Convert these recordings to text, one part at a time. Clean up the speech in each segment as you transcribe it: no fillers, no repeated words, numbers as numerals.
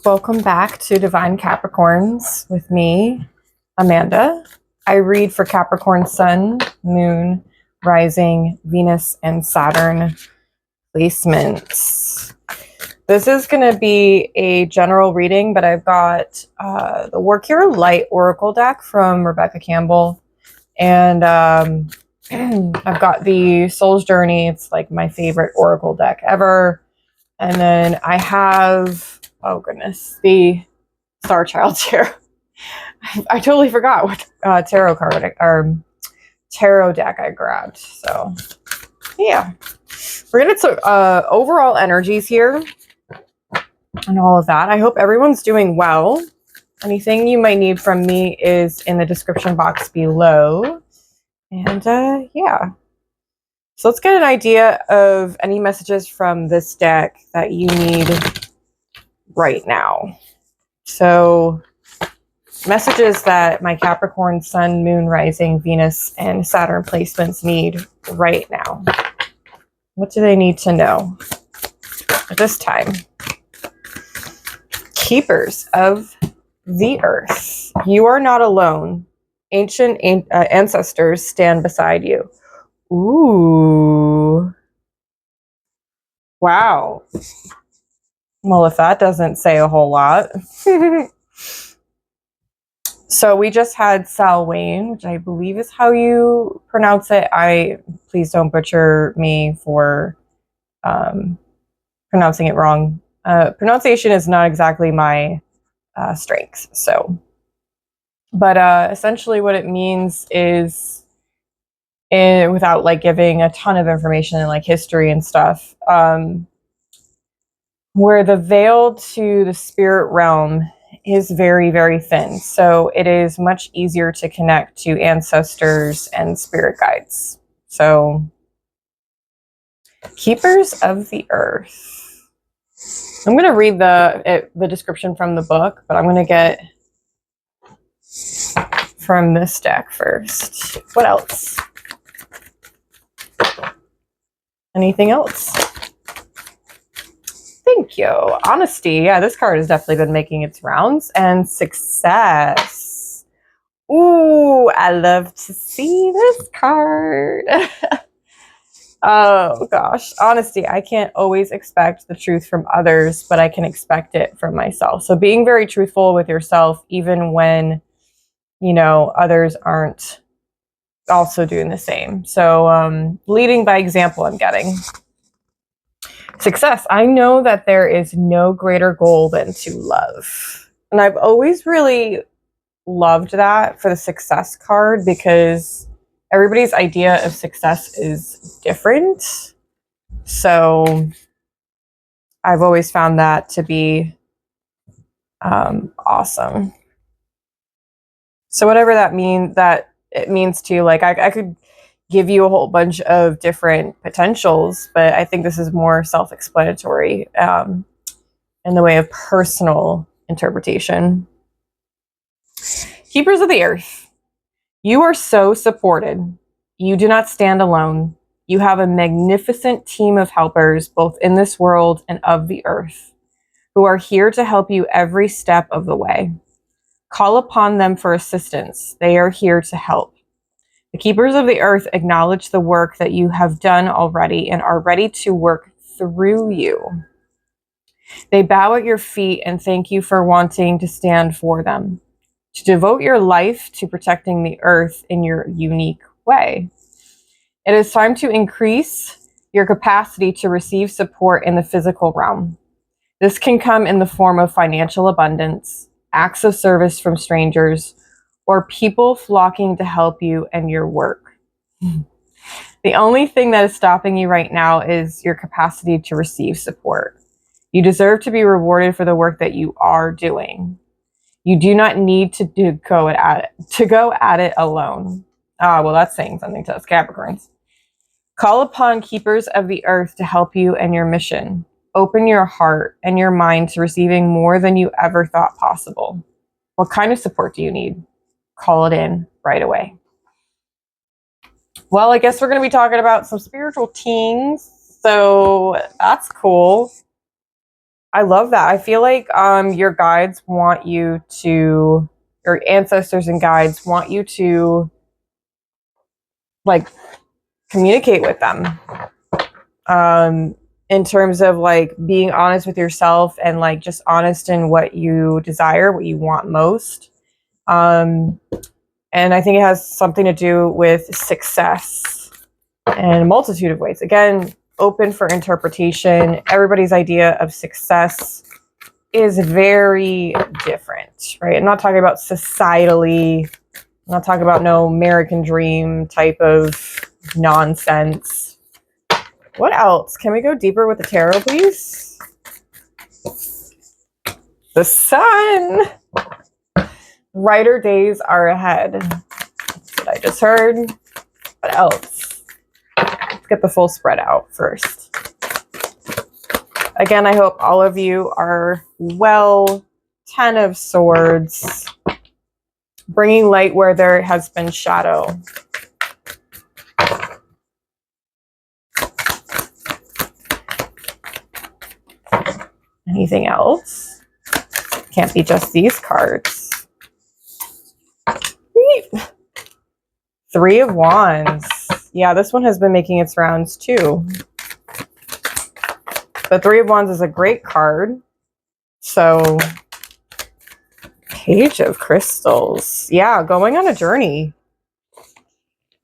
Welcome back to Divine Capricorns with me, Amanda. I read for Capricorn Sun, Moon, Rising, Venus, and Saturn placements. This is going to be a general reading, but I've got the Work Your Light Oracle deck from Rebecca Campbell, and I've got the Soul's Journey. It's like my favorite Oracle deck ever. And then I have, oh goodness, the Star Child Tarot. I totally forgot what tarot card or tarot deck I grabbed. So yeah, we're gonna talk overall energies here and all of that. I hope everyone's doing well. Anything you might need from me is in the description box below. And yeah. So let's get an idea of any messages from this deck that you need right now. So messages that my Capricorn Sun, Moon, Rising, Venus, and Saturn placements need right now. What do they need to know at this time? Keepers of the Earth. You are not alone. Ancient ancestors stand beside you. Ooh. Wow. Well, if that doesn't say a whole lot. So we just had Salwayne, which I believe is how you pronounce it. Please don't butcher me for pronouncing it wrong. Pronunciation is not exactly my strength. So, but essentially what it means is, without like giving a ton of information and like history and stuff, where the veil to the spirit realm is very, very thin. So it is much easier to connect to ancestors and spirit guides. So Keepers of the Earth. I'm going to read the description from the book, but I'm going to get from this deck first. What else? Anything else? Thank you. Honesty. Yeah, this card has definitely been making its rounds. And success. Ooh, I love to see this card. Oh, gosh. Honesty. I can't always expect the truth from others, but I can expect it from myself. So being very truthful with yourself, even when, you know, others aren't also doing the same. So leading by example, I'm getting. Success. I know that there is no greater goal than to love. And I've always really loved that for the success card, because everybody's idea of success is different. So I've always found that to be awesome. So whatever that it means to you, like I could give you a whole bunch of different potentials, but I think this is more self-explanatory in the way of personal interpretation. Keepers of the Earth. You are so supported. You do not stand alone. You have a magnificent team of helpers, both in this world and of the earth, who are here to help you every step of the way. Call upon them for assistance. They are here to help. The Keepers of the Earth acknowledge the work that you have done already and are ready to work through you. They bow at your feet and thank you for wanting to stand for them, to devote your life to protecting the Earth in your unique way. It is time to increase your capacity to receive support in the physical realm. This can come in the form of financial abundance, acts of service from strangers, or people flocking to help you and your work. The only thing that is stopping you right now is your capacity to receive support. You deserve to be rewarded for the work that you are doing. You do not need to go at it alone. Ah, well, that's saying something to us Capricorns. Call upon Keepers of the Earth to help you and your mission. Open your heart and your mind to receiving more than you ever thought possible. What kind of support do you need? Call it in right away. Well, I guess we're going to be talking about some spiritual things, so that's cool. I love that. I feel like your guides want you to, your ancestors and guides want you to like communicate with them. In terms of like being honest with yourself and like just honest in what you desire, what you want most. And I think it has something to do with success in a multitude of ways. Again, open for interpretation. Everybody's idea of success is very different, right? I'm not talking about societally. I'm not talking about no American dream type of nonsense. What else? Can we go deeper with the tarot, please? The sun. Brighter days are ahead. That's what I just heard. What else? Let's get the full spread out first. Again, I hope all of you are well. 10 of Swords. Bringing light where there has been shadow. Anything else? Can't be just these cards. 3 of Wands. Yeah, this one has been making its rounds too. The 3 of Wands is a great card. So, Page of Crystals. Yeah, going on a journey.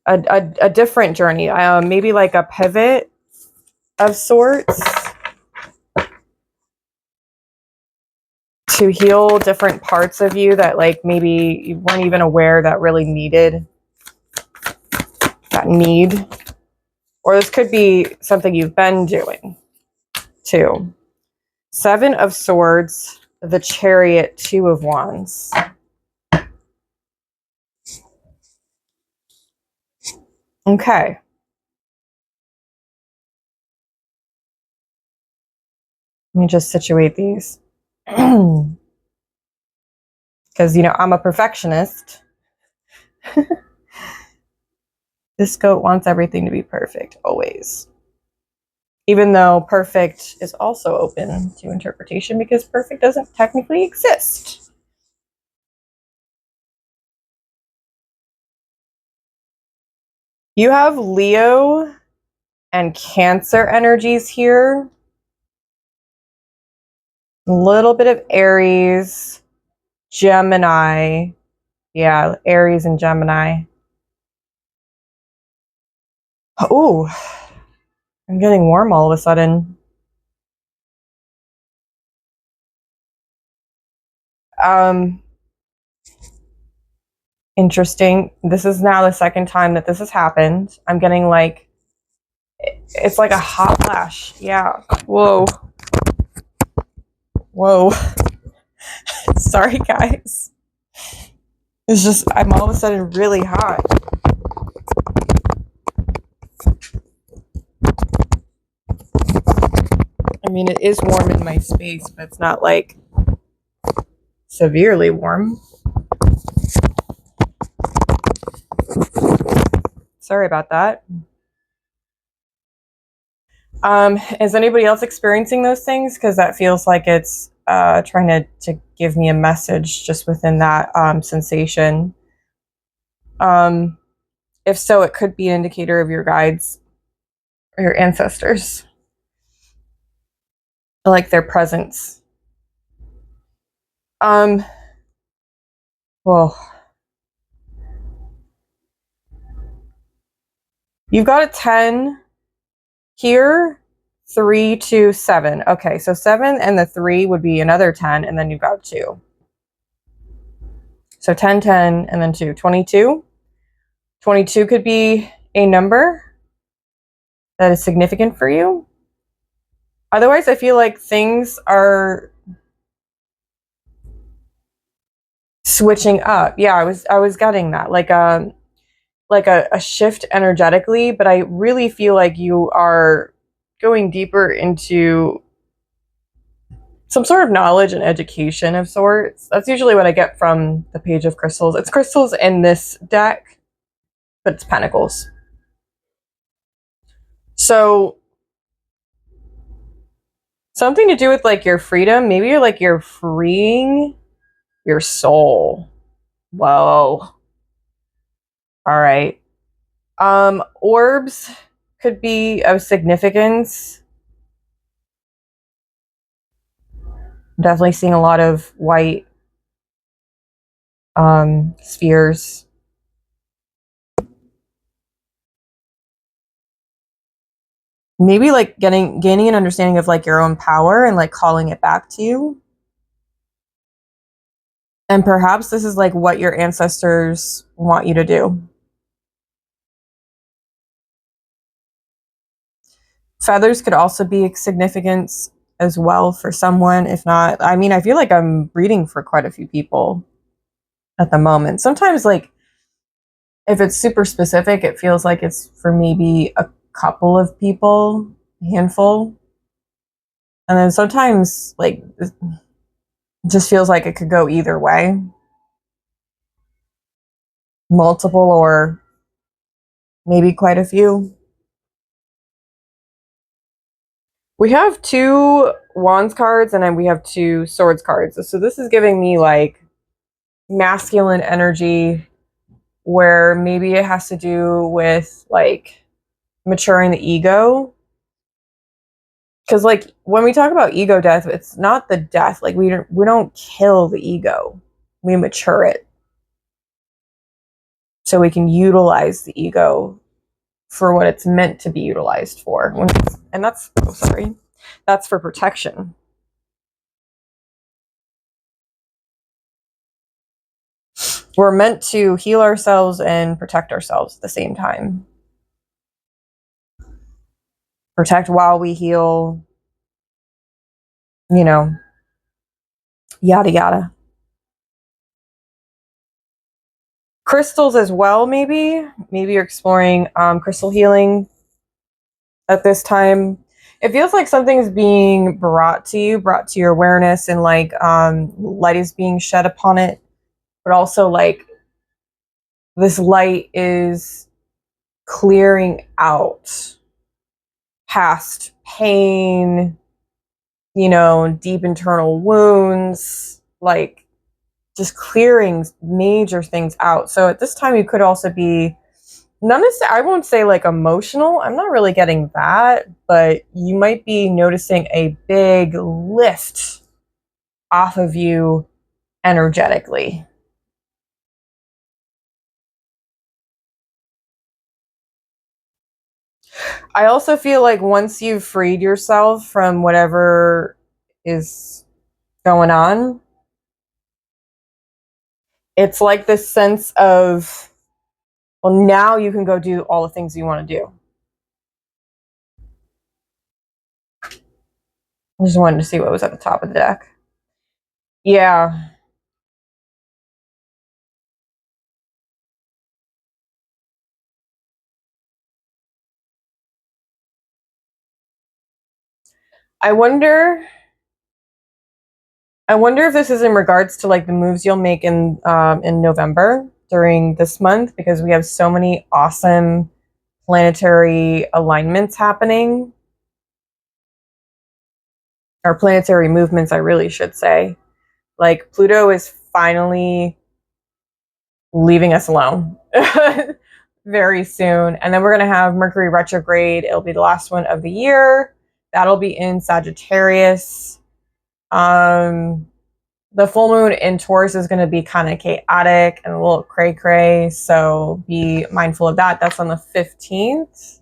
A different journey. Maybe like a pivot of sorts. To heal different parts of you that like maybe you weren't even aware that really needed that need. Or this could be something you've been doing too. 7 of Swords, the Chariot, 2 of Wands. Okay. Let me just situate these. Because, you know, I'm a perfectionist. This goat wants everything to be perfect, always. Even though perfect is also open to interpretation because perfect doesn't technically exist. You have Leo and Cancer energies here. A little bit of Aries, Gemini. Yeah, Aries and Gemini. Oh, I'm getting warm all of a sudden. Interesting. This is now the second time that this has happened. I'm getting like, it's like a hot flash. Yeah. Whoa. Whoa. Sorry, guys. It's just, I'm all of a sudden really hot. I mean, it is warm in my space, but it's not like severely warm. Sorry about that. Is anybody else experiencing those things? Because that feels like it's trying to give me a message just within that sensation. If so, it could be an indicator of your guides or your ancestors. Like their presence. Well, you've got a 10 here, 3, 2, 7. Okay, so 7 and the 3 would be another 10, and then you've got 2. So 10, 10, and then 2. 22. 22 could be a number that is significant for you. Otherwise, I feel like things are switching up. Yeah, I was getting that. Like a shift energetically, but I really feel like you are going deeper into some sort of knowledge and education of sorts. That's usually what I get from the Page of Crystals. It's crystals in this deck, but it's pentacles. So Something to do with like your freedom. Maybe you're like you're freeing your soul. Whoa. All right. Orbs could be of significance. I'm definitely seeing a lot of white spheres. Maybe like gaining an understanding of like your own power and like calling it back to you. And perhaps this is like what your ancestors want you to do. Feathers could also be significance as well for someone. If not, I mean, I feel like I'm reading for quite a few people at the moment. Sometimes, like, if it's super specific, it feels like it's for maybe a couple of people, a handful. And then sometimes, like, it just feels like it could go either way. Multiple or maybe quite a few. We have 2 wands cards and then we have 2 swords cards. So this is giving me like masculine energy where maybe it has to do with like maturing the ego. Because like when we talk about ego death, it's not the death. Like we don't kill the ego. We mature it. So we can utilize the ego for what it's meant to be utilized for. And that's that's for protection. We're meant to heal ourselves and protect ourselves at the same time. Protect while we heal, you know, yada yada. Crystals as well, maybe you're exploring crystal healing at this time. It feels like something's being brought to your awareness, and like light is being shed upon it, but also like this light is clearing out past pain, you know, deep internal wounds, like just clearing major things out. So at this time, you could also be none of I won't say like emotional. I'm not really getting that, but you might be noticing a big lift off of you energetically. I also feel like once you've freed yourself from whatever is going on, it's like this sense of, well, now you can go do all the things you want to do. I just wanted to see what was at the top of the deck. Yeah. I wonder if this is in regards to like the moves you'll make in November during this month, because we have so many awesome planetary alignments happening, or planetary movements, I really should say. Like Pluto is finally leaving us alone very soon, and then we're gonna have Mercury retrograde. It'll be the last one of the year. That'll be in Sagittarius. The full moon in Taurus is going to be kind of chaotic and a little cray cray, so be mindful of that. That's on the 15th.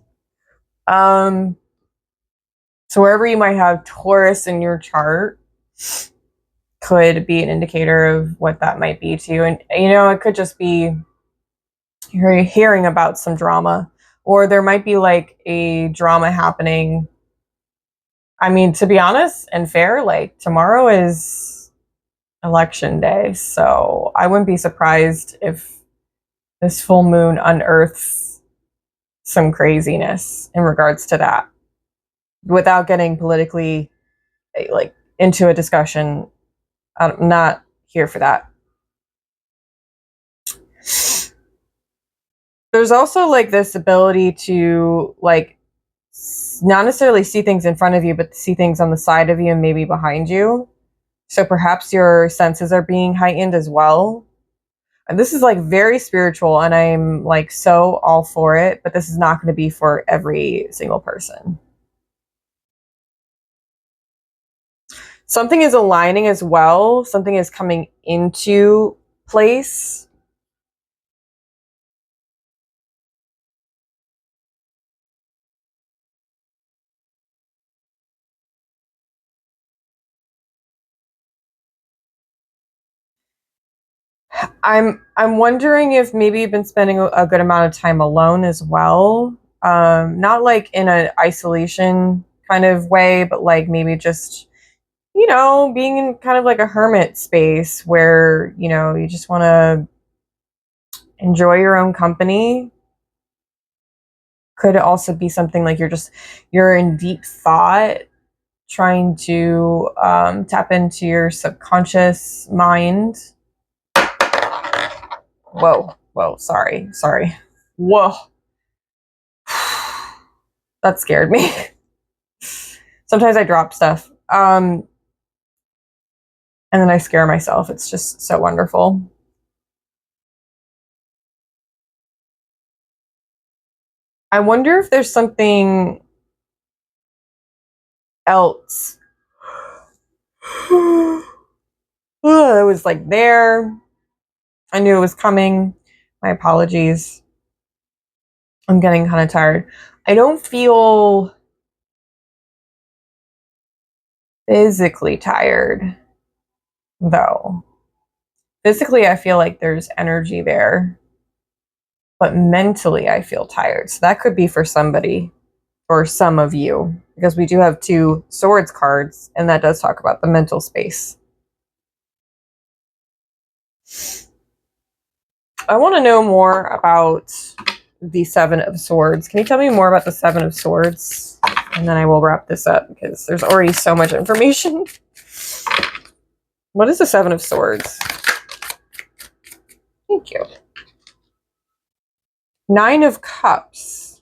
So wherever you might have Taurus in your chart could be an indicator of what that might be to you. And you know, it could just be you're hearing about some drama, or there might be like a drama happening. I mean, to be honest and fair, like tomorrow is election day, so I wouldn't be surprised if this full moon unearths some craziness in regards to that without getting politically like into a discussion. I'm not here for that. There's also like this ability to like not necessarily see things in front of you, but see things on the side of you and maybe behind you. So perhaps your senses are being heightened as well. And this is like very spiritual, and I'm like so all for it, but this is not going to be for every single person. Something is aligning as well. Something is coming into place. I'm wondering if maybe you've been spending a good amount of time alone as well. Not like in an isolation kind of way, but like maybe just, you know, being in kind of like a hermit space where, you know, you just want to enjoy your own company. Could also be something like you're in deep thought, trying to tap into your subconscious mind. Whoa, sorry. Whoa. That scared me. Sometimes I drop stuff. And then I scare myself. It's just so wonderful. I wonder if there's something else. It was like there. I knew it was coming. My apologies. I'm getting kind of tired. I don't feel physically tired, though. Physically, I feel like there's energy there, but mentally, I feel tired. So that could be for somebody, or some of you, because we do have 2 swords cards, and that does talk about the mental space. I want to know more about the 7 of Swords. Can you tell me more about the 7 of Swords? And then I will wrap this up because there's already so much information. What is the 7 of Swords? Thank you. 9 of Cups.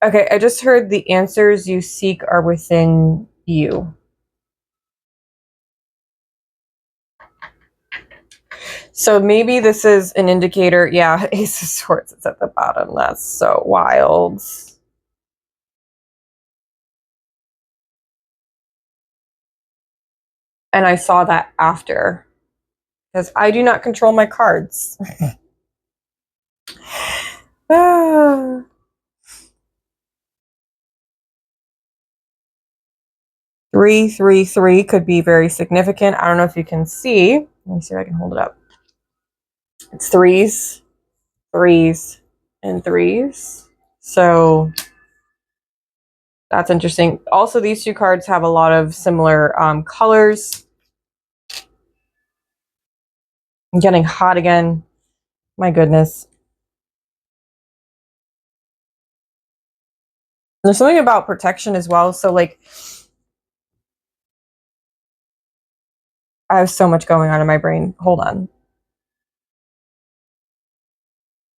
Okay, I just heard the answers you seek are within you. So maybe this is an indicator. Yeah, Ace of Swords is at the bottom. That's so wild. And I saw that after, because I do not control my cards. 333 could be very significant. I don't know if you can see. Let me see if I can hold it up. It's threes, and threes. So that's interesting. Also, these 2 cards have a lot of similar colors. I'm getting hot again. My goodness. There's something about protection as well. So like, I have so much going on in my brain. Hold on.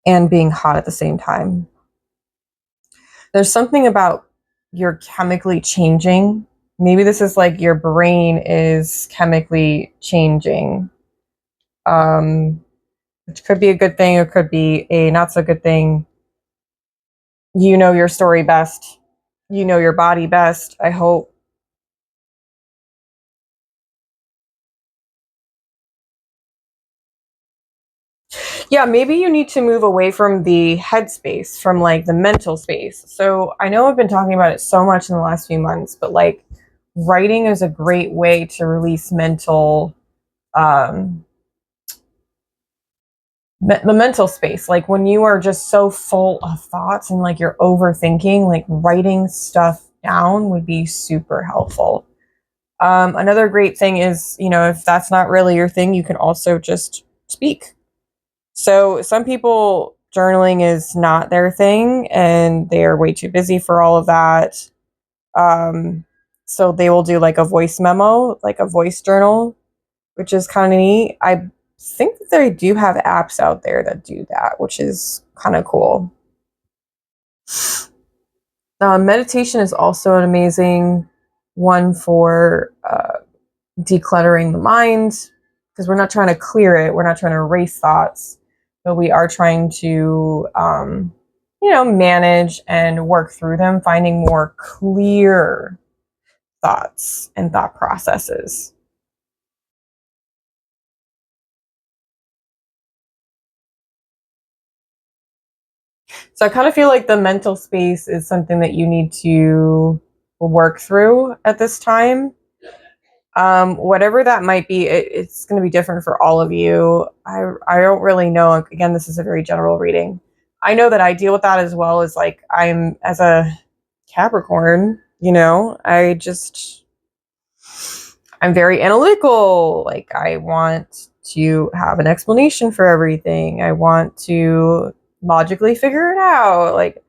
And being hot at the same time. There's something about you're chemically changing. Maybe this is like your brain is chemically changing. Which could be a good thing, or could be a not so good thing. You know your story best. You know your body best, I hope. Yeah, maybe you need to move away from the headspace, from like the mental space. So I know I've been talking about it so much in the last few months, but like writing is a great way to release mental, the mental space. Like when you are just so full of thoughts and like you're overthinking, like writing stuff down would be super helpful. Another great thing is, you know, if that's not really your thing, you can also just speak. So some people, journaling is not their thing and they are way too busy for all of that. So they will do like a voice memo, like a voice journal, which is kind of neat. think that they do have apps out there that do that, which is kind of cool. Meditation is also an amazing one for decluttering the mind, because we're not trying to clear it, we're not trying to erase thoughts, but we are trying to manage and work through them, finding more clear thoughts and thought processes. So I kind of feel like the mental space is something that you need to work through at this time. Whatever that might be, it's going to be different for all of you. I don't really know. Again, this is a very general reading. I know that I deal with that as well as, like, I'm as a Capricorn, I'm very analytical. Like, I want to have an explanation for everything. I want to logically figure it out. Like,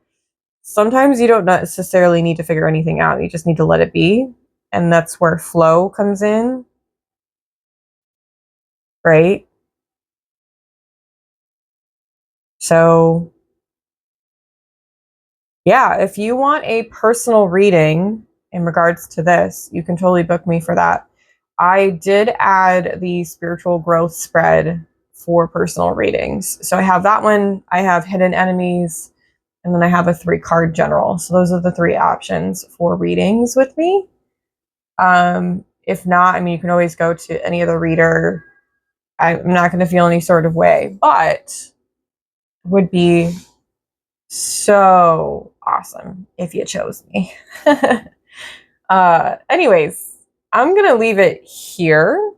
sometimes you don't necessarily need to figure anything out. You just need to let it be. And that's where flow comes in. Right? So, yeah, if you want a personal reading in regards to this, you can totally book me for that. I did add the spiritual growth spread for personal readings. So I have that one, I have hidden enemies, and then I have a 3-card general. So those are the 3 options for readings with me. If not, I mean, you can always go to any other reader. I'm not going to feel any sort of way, but it would be so awesome if you chose me. Anyways, I'm going to leave it here.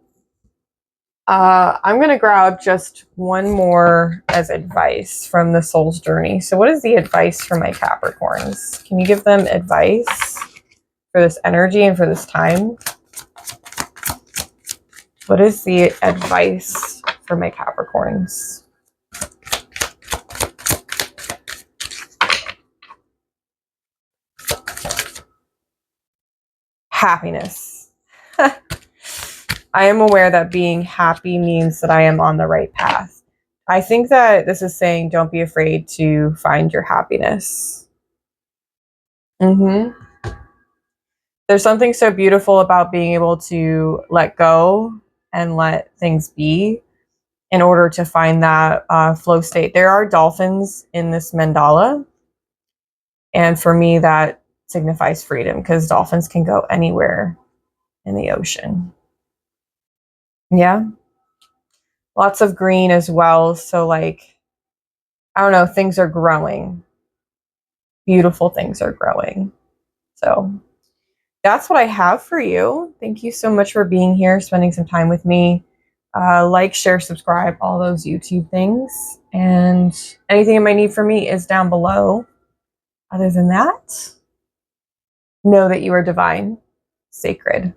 I'm going to grab just one more as advice from the Soul's Journey. So what is the advice for my Capricorns? Can you give them advice for this energy and for this time? What is the advice for my Capricorns? Happiness. I am aware that being happy means that I am on the right path. I think that this is saying don't be afraid to find your happiness. There's something so beautiful about being able to let go and let things be in order to find that flow state. There are dolphins in this mandala. And for me, that signifies freedom, because dolphins can go anywhere in the ocean. Yeah. Lots of green as well. So, like, I don't know, things are growing. Beautiful things are growing. So that's what I have for you. Thank you so much for being here, spending some time with me. Like, share, subscribe, all those YouTube things. And anything you might need from me is down below. Other than that, know that you are divine, sacred,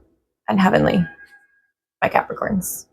and heavenly, my Capricorns.